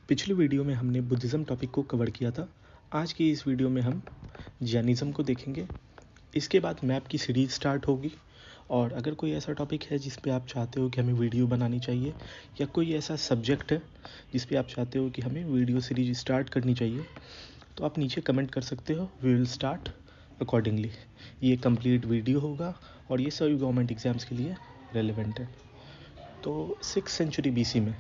पिछले वीडियो में हमने बुद्धिज़्म टॉपिक को कवर किया था। आज की इस वीडियो में हम जैनिज़्म को देखेंगे। इसके बाद मैप की सीरीज़ स्टार्ट होगी और अगर कोई ऐसा टॉपिक है जिस पे आप चाहते हो कि हमें वीडियो बनानी चाहिए या कोई ऐसा सब्जेक्ट है जिस पे आप चाहते हो कि हमें वीडियो सीरीज स्टार्ट करनी चाहिए तो आप नीचे कमेंट कर सकते हो। We will start accordingly. ये कंप्लीट वीडियो होगा और ये सभी गवर्नमेंट एग्ज़ाम्स के लिए रेलेवेंट है। तो 6th सेंचुरी BC में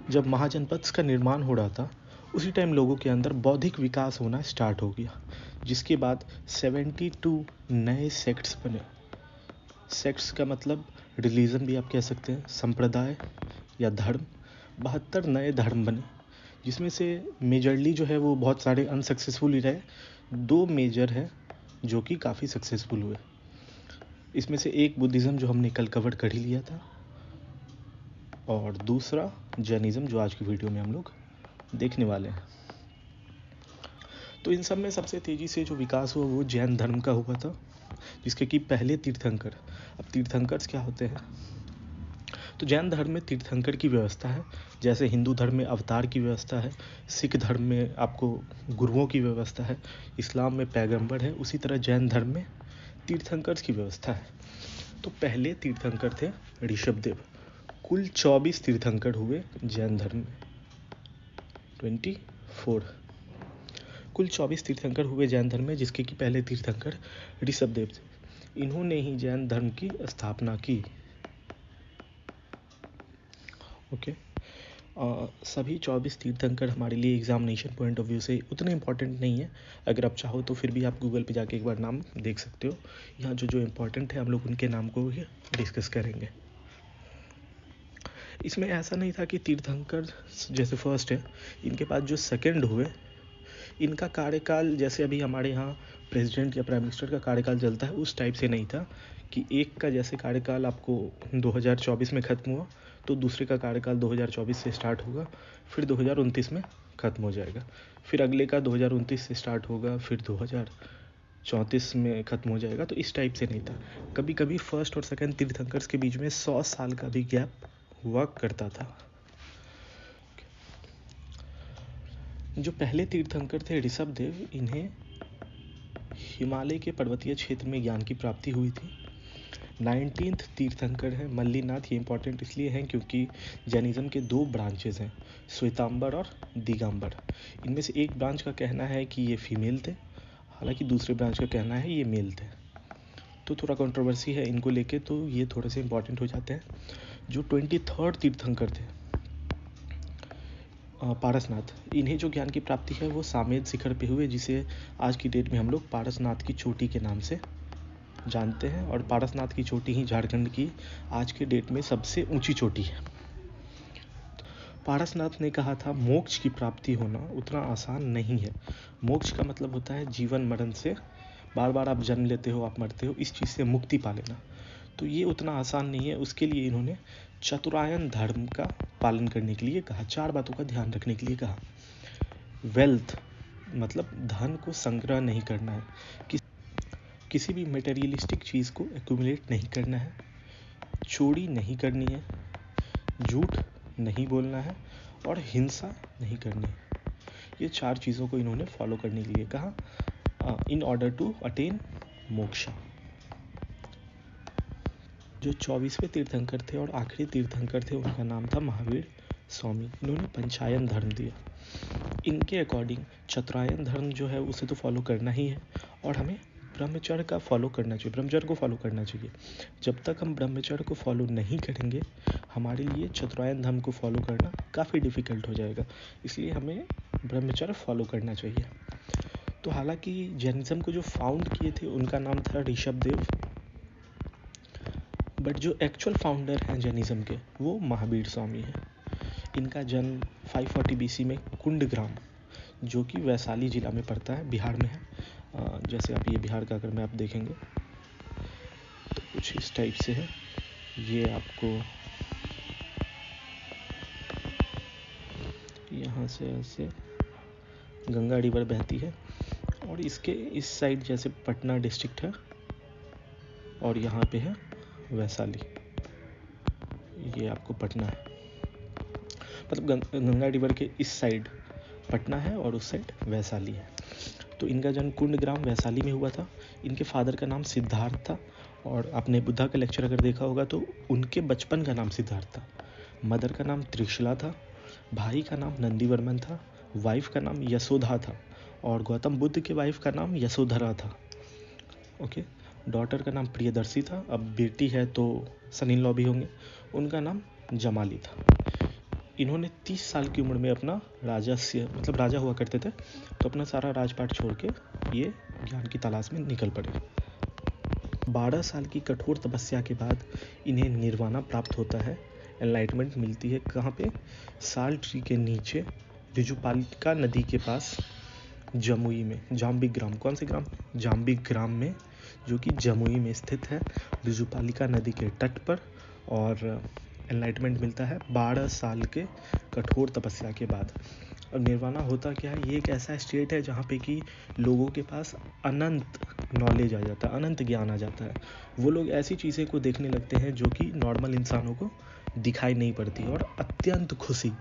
जब महाजनपथ का निर्माण हो रहा था उसी टाइम लोगों के अंदर बौद्धिक विकास होना स्टार्ट हो गया, जिसके बाद 72 नए सेक्ट्स बने। सेक्ट्स का मतलब रिलीजन भी आप कह सकते हैं, संप्रदाय या धर्म। 72 नए धर्म बने, जिसमें से मेजरली जो है वो बहुत सारे अनसक्सेसफुल ही रहे। 2 मेजर है जो कि काफ़ी सक्सेसफुल हुए। इसमें से एक बुद्धिज़्म जो हमने कल कवर कर ही लिया था और दूसरा जैनिज़्म जो आज की वीडियो में हम लोग देखने वाले हैं। तो इन सब में सबसे तेज़ी से जो विकास हुआ वो जैन धर्म का हुआ था, जिसके कि पहले तीर्थंकर। अब तीर्थंकर्स क्या होते हैं? तो जैन धर्म में तीर्थंकर की व्यवस्था है, जैसे हिंदू धर्म में अवतार की व्यवस्था है, सिख धर्म में आपको गुरुओं की व्यवस्था है, इस्लाम में पैगंबर है, उसी तरह जैन धर्म में तीर्थंकर्स की व्यवस्था है। तो पहले तीर्थंकर थे ऋषभदेव। कुल 24 तीर्थंकर हुए जैन धर्म में। 24 कुल 24 तीर्थंकर हुए जैन धर्म में, जिसके कि पहले तीर्थंकर ऋषभदेव थे। इन्होंने ही जैन धर्म की स्थापना की। ओके। सभी 24 तीर्थंकर हमारे लिए एग्जामिनेशन पॉइंट ऑफ व्यू से उतने इंपॉर्टेंट नहीं है। अगर आप चाहो तो फिर भी आप गूगल पे जाके एक बार नाम देख सकते हो। यहाँ जो जो इम्पोर्टेंट है हम लोग उनके नाम को ही डिस्कस करेंगे। इसमें ऐसा नहीं था कि तीर्थंकर जैसे फर्स्ट है, इनके बाद जो सेकंड हुए इनका कार्यकाल जैसे अभी हमारे यहाँ प्रेसिडेंट या प्राइम मिनिस्टर का कार्यकाल चलता है उस टाइप से नहीं था कि एक का जैसे कार्यकाल आपको 2024 में ख़त्म हुआ तो दूसरे का कार्यकाल 2024 से स्टार्ट होगा, फिर 2029 में ख़त्म हो जाएगा, फिर अगले का 2029 से स्टार्ट होगा, फिर 2034 में ख़त्म हो जाएगा। तो इस टाइप से नहीं था। कभी कभी फर्स्ट और सेकंड तीर्थंकर्स के बीच में 100 साल का भी गैप हुआ करता था। जो पहले तीर्थंकर थे ऋषभदेव, इन्हें हिमालय के पर्वतीय क्षेत्र में ज्ञान की प्राप्ति हुई थी। 19th तीर्थंकर है मल्लीनाथ। ये इंपॉर्टेंट इसलिए हैं क्योंकि जैनिज़्म के 2 ब्रांचेस हैं, श्वेतांबर और दिगंबर। इनमें से एक ब्रांच का कहना है कि ये फीमेल थे, हालांकि दूसरे ब्रांच का कहना है ये मेल थे। तो थोड़ा कंट्रोवर्सी है इनको लेके, तो ये थोड़े से इंपॉर्टेंट हो जाते हैं। जो 23rd तीर्थंकर थे पारसनाथ, इन्हें जो ज्ञान की प्राप्ति है वो सामेद शिखर पे हुए, जिसे आज की डेट में हम लोग पारसनाथ की चोटी के नाम से जानते हैं। और पारसनाथ की चोटी ही झारखंड की आज के डेट में सबसे ऊंची चोटी है। पारसनाथ ने कहा था मोक्ष की प्राप्ति होना उतना आसान नहीं है। मोक्ष का मतलब होता है जीवन मरण से, बार बार आप जन्म लेते हो, आप मरते हो, इस चीज़ से मुक्ति पा लेना। तो ये उतना आसान नहीं है। उसके लिए इन्होंने चतुरायन धर्म का पालन करने के लिए कहा, 4 बातों का ध्यान रखने के लिए कहा। वेल्थ मतलब धन को संग्रह नहीं करना है, किसी भी मटेरियलिस्टिक चीज़ को एक्यूमुलेट नहीं करना है, चोरी नहीं करनी है, झूठ नहीं बोलना है और हिंसा नहीं करनी है। ये 4 चीज़ों को इन्होंने फॉलो करने के लिए कहा in order to attain moksha. जो 24वें तीर्थंकर थे और आखिरी तीर्थंकर थे उनका नाम था महावीर स्वामी। इन्होंने पंचायन धर्म दिया। इनके अकॉर्डिंग चतुरायन धर्म जो है उसे तो फॉलो करना ही है और हमें ब्रह्मचर्य का फॉलो करना चाहिए, ब्रह्मचर्य को फॉलो करना चाहिए। जब तक हम ब्रह्मचर्य को फॉलो नहीं करेंगे हमारे लिए चतुरायन धर्म को फॉलो करना काफ़ी डिफ़िकल्ट हो जाएगा, इसलिए हमें ब्रह्मचर्य फॉलो करना चाहिए। तो हालांकि जैनिज़्म को जो फाउंड किए थे उनका नाम था ऋषभदेव, बट जो एक्चुअल फाउंडर हैं जैनिज़्म के वो महावीर स्वामी हैं। इनका जन्म 540 BC में कुंडग्राम, जो कि वैशाली ज़िला में पड़ता है, बिहार में है। जैसे आप ये बिहार का अगर मैप देखेंगे तो कुछ इस टाइप से है। ये आपको यहाँ से ऐसे गंगा रिवर बहती है और इसके इस साइड जैसे पटना डिस्ट्रिक्ट है और यहाँ पे है वैशाली, ये आपको पटना है। मतलब गंगा रिवर के इस साइड पटना है और उस साइड वैशाली है। तो इनका जन्म कुंडग्राम वैशाली में हुआ था। इनके फादर का नाम सिद्धार्थ था, और आपने बुद्धा का लेक्चर अगर देखा होगा तो उनके बचपन का नाम सिद्धार्थ था। मदर का नाम त्रिशला था, भाई का नाम नंदीवर्मन था, वाइफ का नाम यशोधा था, और गौतम बुद्ध के वाइफ का नाम यशोधरा था। ओके, डॉटर का नाम प्रियदर्शी था। अब बेटी है तो सन इन लॉ भी होंगे, उनका नाम जमाली था। इन्होंने 30 साल की उम्र में अपना राजस्य मतलब राजा हुआ करते थे, तो अपना सारा राजपाट छोड़ के ये ज्ञान की तलाश में निकल पड़े। 12 साल की कठोर तपस्या के बाद इन्हें निर्वाणा प्राप्त होता है, एनलाइटमेंट मिलती है। कहाँ पे? साल ट्री के नीचे ऋजुपालिका नदी के पास जमुई में, जाम्बिक ग्राम। कौन से ग्राम? जाम्बिक ग्राम में, जो कि जमुई में स्थित है, ऋजुपालिका नदी के तट पर। और एनलाइटमेंट मिलता है 12 साल के कठोर तपस्या के बाद। और निर्वाणा होता क्या है? ये एक ऐसा स्टेट है जहाँ पे कि लोगों के पास अनंत नॉलेज आ जाता है, अनंत ज्ञान आ जाता है। वो लोग ऐसी चीज़ें को देखने लगते हैं जो कि नॉर्मल इंसानों को दिखाई नहीं पड़ती, और अत्यंत खुशी,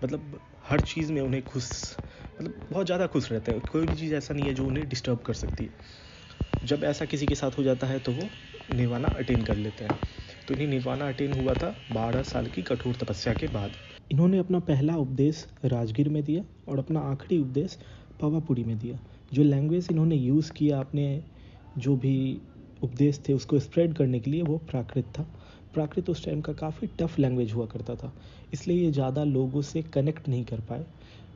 मतलब हर चीज़ में उन्हें मतलब बहुत ज़्यादा खुश रहते हैं। कोई भी चीज़ ऐसा नहीं है जो उन्हें डिस्टर्ब कर सकती है। जब ऐसा किसी के साथ हो जाता है तो वो निर्वाणा अटेन कर लेते हैं। तो इन्हें निर्वाणा अटेन हुआ था 12 साल की कठोर तपस्या के बाद। इन्होंने अपना पहला उपदेश राजगीर में दिया और अपना आखिरी उपदेश पावापुरी में दिया। जो लैंग्वेज इन्होंने यूज़ किया अपने जो भी उपदेश थे उसको स्प्रेड करने के लिए, वो प्राकृत था। प्राकृत उस टाइम का काफ़ी टफ लैंग्वेज हुआ करता था, इसलिए ये ज़्यादा लोगों से कनेक्ट नहीं कर पाए।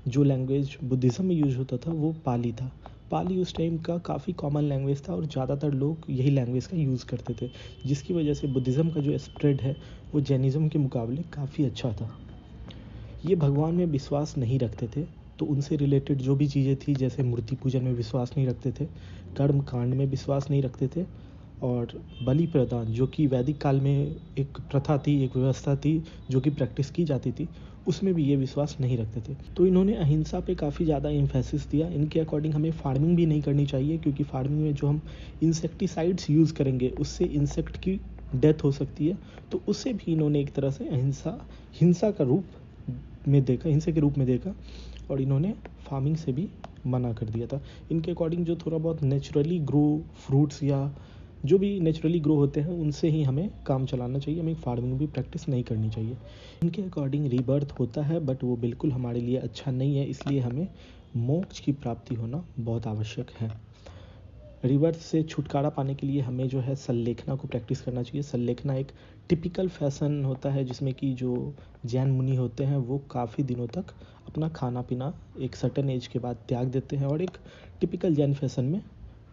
जो लैंग्वेज बुद्धिज़्म में यूज होता था वो पाली था। पाली उस टाइम का काफ़ी कॉमन लैंग्वेज था और ज़्यादातर लोग यही लैंग्वेज का यूज़ करते थे, जिसकी वजह से बुद्धिज़्म का जो स्प्रेड है वो जैनिज़्म के मुकाबले काफ़ी अच्छा था। ये भगवान में विश्वास नहीं रखते थे, तो उनसे रिलेटेड जो भी चीज़ें थी, जैसे मूर्ति पूजन में विश्वास नहीं रखते थे, कर्म कांड में विश्वास नहीं रखते थे, और बलि प्रदान जो कि वैदिक काल में एक प्रथा थी, एक व्यवस्था थी जो कि प्रैक्टिस की जाती थी, उसमें भी ये विश्वास नहीं रखते थे। तो इन्होंने अहिंसा पे काफ़ी ज़्यादा एम्फेसिस दिया। इनके अकॉर्डिंग हमें फार्मिंग भी नहीं करनी चाहिए, क्योंकि फार्मिंग में जो हम इंसेक्टिसाइड्स यूज़ करेंगे उससे इंसेक्ट की डेथ हो सकती है। तो उससे भी इन्होंने एक तरह से हिंसा का रूप में देखा, हिंसा के रूप में देखा, और इन्होंने फार्मिंग से भी मना कर दिया था। इनके अकॉर्डिंग जो थोड़ा बहुत नेचुरली ग्रो फ्रूट्स या जो भी नेचुरली ग्रो होते हैं उनसे ही हमें काम चलाना चाहिए, हमें फार्मिंग भी प्रैक्टिस नहीं करनी चाहिए। इनके अकॉर्डिंग रीबर्थ होता है, बट वो बिल्कुल हमारे लिए अच्छा नहीं है, इसलिए हमें मोक्ष की प्राप्ति होना बहुत आवश्यक है। रीबर्थ से छुटकारा पाने के लिए हमें जो है सल्लेखना को प्रैक्टिस करना चाहिए। सल्लेखना एक टिपिकल फैशन होता है जिसमें कि जो जैन मुनि होते हैं वो काफ़ी दिनों तक अपना खाना पीना एक सर्टेन एज के बाद त्याग देते हैं, और एक टिपिकल जैन फैशन में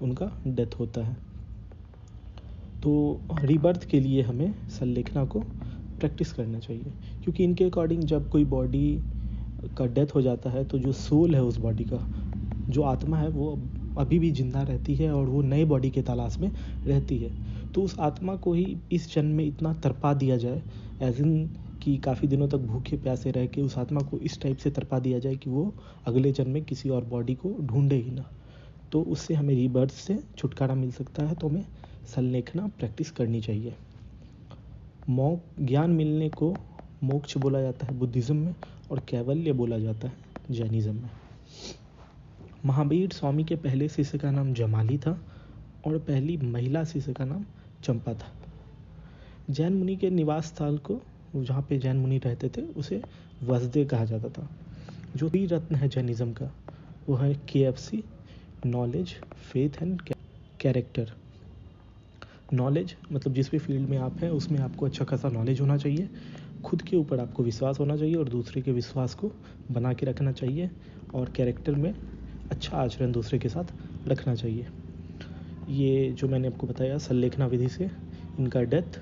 उनका डेथ होता है। तो रीबर्थ के लिए हमें सल्लेखना को प्रैक्टिस करना चाहिए, क्योंकि इनके अकॉर्डिंग जब कोई बॉडी का डेथ हो जाता है तो जो सोल है उस बॉडी का, जो आत्मा है, वो अभी भी जिंदा रहती है और वो नए बॉडी के तलाश में रहती है। तो उस आत्मा को ही इस जन्म में इतना तरपा दिया जाए, एज इन कि काफ़ी दिनों तक भूखे प्यासे रह के उस आत्मा को इस टाइप से तरपा दिया जाए कि वो अगले जन्म में किसी और बॉडी को ढूंढे ही ना। तो उससे हमें रीबर्थ से छुटकारा मिल सकता है। तो हमें सल्लेखना प्रैक्टिस करनी चाहिए। ज्ञान मिलने को मोक्ष बोला जाता है बुद्धिज़्म में, और कैवल्य बोला जाता है जैनिज़्म में। महावीर स्वामी के पहले शिष्य का नाम जमाली था और पहली महिला शिष्य का नाम चंपा था। जैन मुनि के निवास स्थल को, जहाँ पे जैन मुनि रहते थे, उसे वसदे कहा जाता था। जो भी रत्न है जैनिज़्म का वो है KFC, knowledge, faith and character. Knowledge मतलब जिस भी फील्ड में आप हैं उसमें आपको अच्छा खासा नॉलेज होना चाहिए, खुद के ऊपर आपको विश्वास होना चाहिए और दूसरे के विश्वास को बना के रखना चाहिए, और कैरेक्टर में अच्छा आचरण दूसरे के साथ रखना चाहिए। ये जो मैंने आपको बताया सल्लेखना विधि से इनका डेथ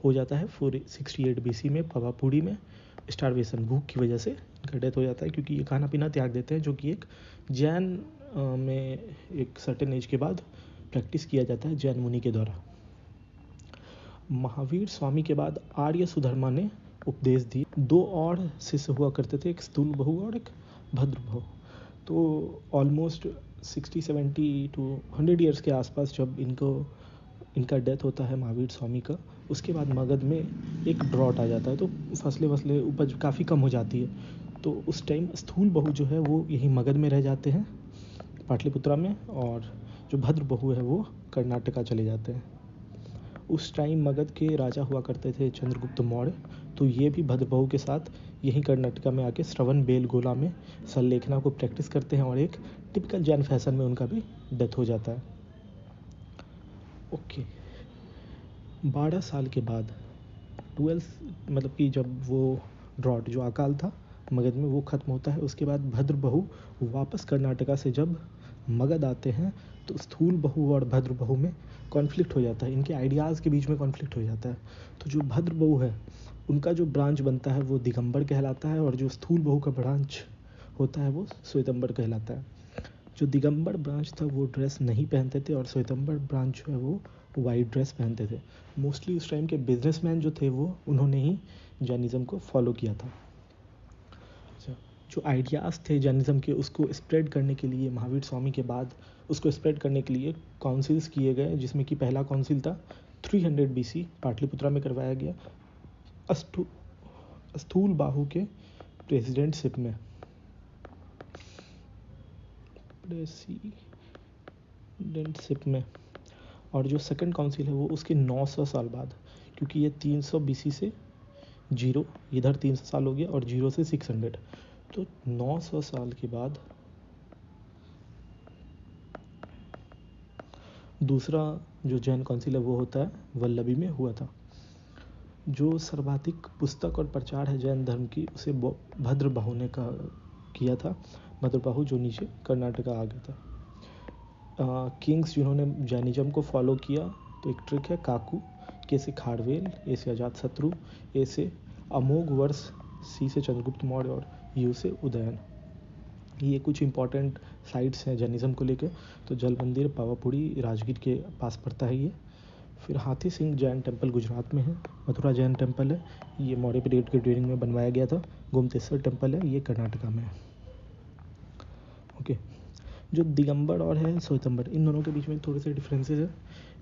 हो जाता है 468 BC में पावापुरी में। स्टारवेशन, भूख की वजह से इनका डेथ हो जाता है, क्योंकि ये खाना पीना त्याग देते हैं, जो कि एक जैन में एक सर्टेन एज के बाद प्रैक्टिस किया जाता है जैन मुनि के द्वारा। महावीर स्वामी के बाद आर्य सुधर्मा ने उपदेश दिए। 2 और शिष्य हुआ करते थे, एक स्थूल बहु और एक भद्र बहु। तो ऑलमोस्ट 60-70 to 100 ईयर्स के आसपास जब इनका डेथ होता है महावीर स्वामी का। उसके बाद मगध में एक ड्रॉट आ जाता है, तो फसलें वसलें उपज काफ़ी कम हो जाती है। तो उस टाइम स्थूल बहू जो है वो यहीं मगध में रह जाते हैं, पाटलिपुत्रा में, और जो भद्र बहू है वो कर्नाटका चले जाते हैं। उस टाइम मगध के राजा हुआ करते थे चंद्रगुप्त मौर्य, तो ये भी भद्र बहू के साथ यहीं कर्नाटका में आके श्रवण बेलगोला में संलेखना को प्रैक्टिस करते हैं, और एक टिपिकल जैन फैशन में उनका भी डेथ हो जाता है। ओके, 12 साल के बाद 12 मतलब कि जब वो ड्रॉट जो अकाल था मगध में वो ख़त्म होता है, उसके बाद भद्र बहू वापस कर्नाटका से जब मगध आते हैं तो स्थूल बहू और भद्र बहू में कॉन्फ्लिक्ट हो जाता है, इनके आइडियाज़ के बीच में कॉन्फ्लिक्ट हो जाता है। तो जो भद्र बहू है उनका जो ब्रांच बनता है वो दिगंबर कहलाता है, और जो स्थूल बहू का ब्रांच होता है वो श्वेतंबर कहलाता है। जो दिगंबर ब्रांच था वो ड्रेस नहीं पहनते थे, और श्वेतंबर ब्रांच जो है वो वाइट ड्रेस पहनते थे। मोस्टली उस टाइम के बिजनेसमैन जो थे वो उन्होंने ही जैनिज़्म को फॉलो किया था। जो आइडियाज़ थे जैनिज़्म के उसको स्प्रेड करने के लिए महावीर स्वामी के बाद उसको स्प्रेड करने के लिए काउंसिल्स किए गए, जिसमें कि पहला काउंसिल था 300 BC पाटलिपुत्रा में करवाया गया स्थूल बाहु के प्रेसिडेंटशिप में, और जो सेकंड काउंसिल है वो उसके 900 साल बाद, क्योंकि ये 300 BC से 0, इधर 300 साल हो गया और 0 से 600, तो 900 साल के बाद दूसरा जो जैन काउंसिल है वो होता है वल्लभी में हुआ था। जो सर्वाधिक पुस्तक और प्रचार है जैन धर्म की उसे भद्र बाहु ने किया था। भद्र बाहु जो नीचे कर्नाटका आ गया था। किंग्स जिन्होंने जैनिज्म को फॉलो किया, तो एक ट्रिक है काकू, के से खारवेल, ए से अजातशत्रु, ए से अमोघ वर्ष, सी से चंद्रगुप्त मौर्य और यू से उदयन। ये कुछ इंपॉर्टेंट साइट्स हैं जैनिज्म को लेकर। तो जल मंदिर पावापुरी राजगीर के पास पड़ता है ये। फिर हाथी सिंह जैन टेम्पल गुजरात में है। मथुरा जैन टेम्पल है, ये मौर्य पीरियड के ड्यूरिंग में बनवाया गया था। गोमतेश्वर टेम्पल है, ये कर्नाटका में है। ओके, जो दिगंबर और है श्वेतंबर, इन दोनों के बीच में थोड़े से डिफरेंसेस है।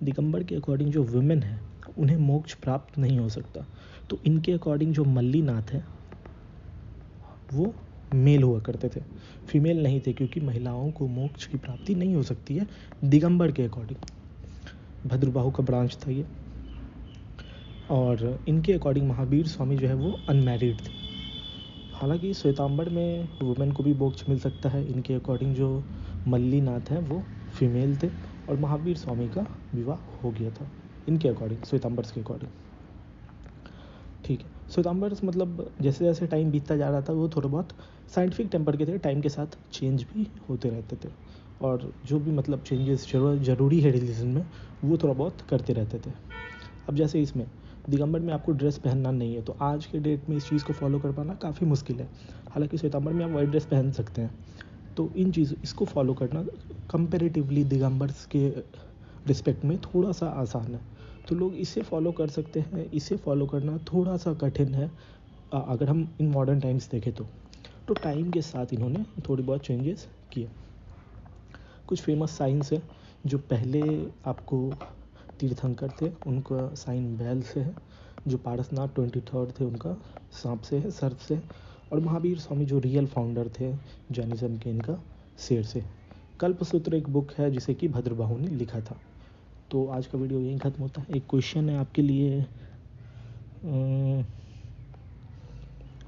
दिगंबर के अकॉर्डिंग जो वुमेन है उन्हें मोक्ष प्राप्त नहीं हो सकता, तो इनके अकॉर्डिंग जो मल्लीनाथ है वो मेल हुआ करते थे, फीमेल नहीं थे, क्योंकि महिलाओं को मोक्ष की प्राप्ति नहीं हो सकती है दिगंबर के अकॉर्डिंग। भद्रबाहु का ब्रांच था ये, और इनके अकॉर्डिंग महावीर स्वामी जो है वो अनमैरिड थे। हालांकि श्वेतांबर में वुमेन को भी मोक्ष मिल सकता है, इनके अकॉर्डिंग जो मल्लीनाथ हैं वो फीमेल थे, और महावीर स्वामी का विवाह हो गया था इनके अकॉर्डिंग, श्वेतांबर्स के अकॉर्डिंग। ठीक है, श्वेतांबर्स मतलब जैसे जैसे टाइम बीतता जा रहा था वो थोड़ा बहुत साइंटिफिक टेम्पर के थे, टाइम के साथ चेंज भी होते रहते थे, और जो भी मतलब चेंजेस ज़रूरी है रिलीजन में वो थोड़ा बहुत करते रहते थे। अब जैसे इसमें दिगंबर में आपको ड्रेस पहनना नहीं है, तो आज के डेट में इस चीज़ को फॉलो कर पाना काफ़ी मुश्किल है। हालांकि श्वेतांबर में आप वाइट ड्रेस पहन सकते हैं, तो इसको फॉलो करना कंपेरेटिवली दिगंबर्स के रिस्पेक्ट में थोड़ा सा आसान है। तो लोग इसे फॉलो कर सकते हैं, इसे फॉलो करना थोड़ा सा कठिन है अगर हम इन मॉडर्न टाइम्स देखें तो टाइम के साथ इन्होंने थोड़ी बहुत चेंजेस किए। कुछ फेमस साइंस है जो पहले आपको तीर्थंकर थे उनका साइन बैल से है, जो पारसनाथ 23rd थे उनका सांप से है, सर्प से है, और महावीर स्वामी जो रियल फाउंडर थे जैनिज्म के, इनका शेर से। कल्पसूत्र एक बुक है जिसे कि भद्रबाहु ने लिखा था। तो आज का वीडियो यहीं ख़त्म होता है। एक क्वेश्चन है आपके लिए,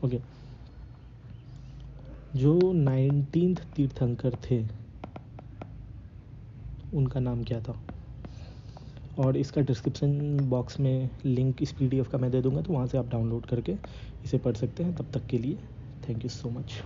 ओके, जो 19th तीर्थंकर थे उनका नाम क्या था? और इसका डिस्क्रिप्शन बॉक्स में लिंक इस PDF का मैं दे दूंगा, तो वहाँ से आप डाउनलोड करके इसे पढ़ सकते हैं। तब तक के लिए थैंक यू सो मच।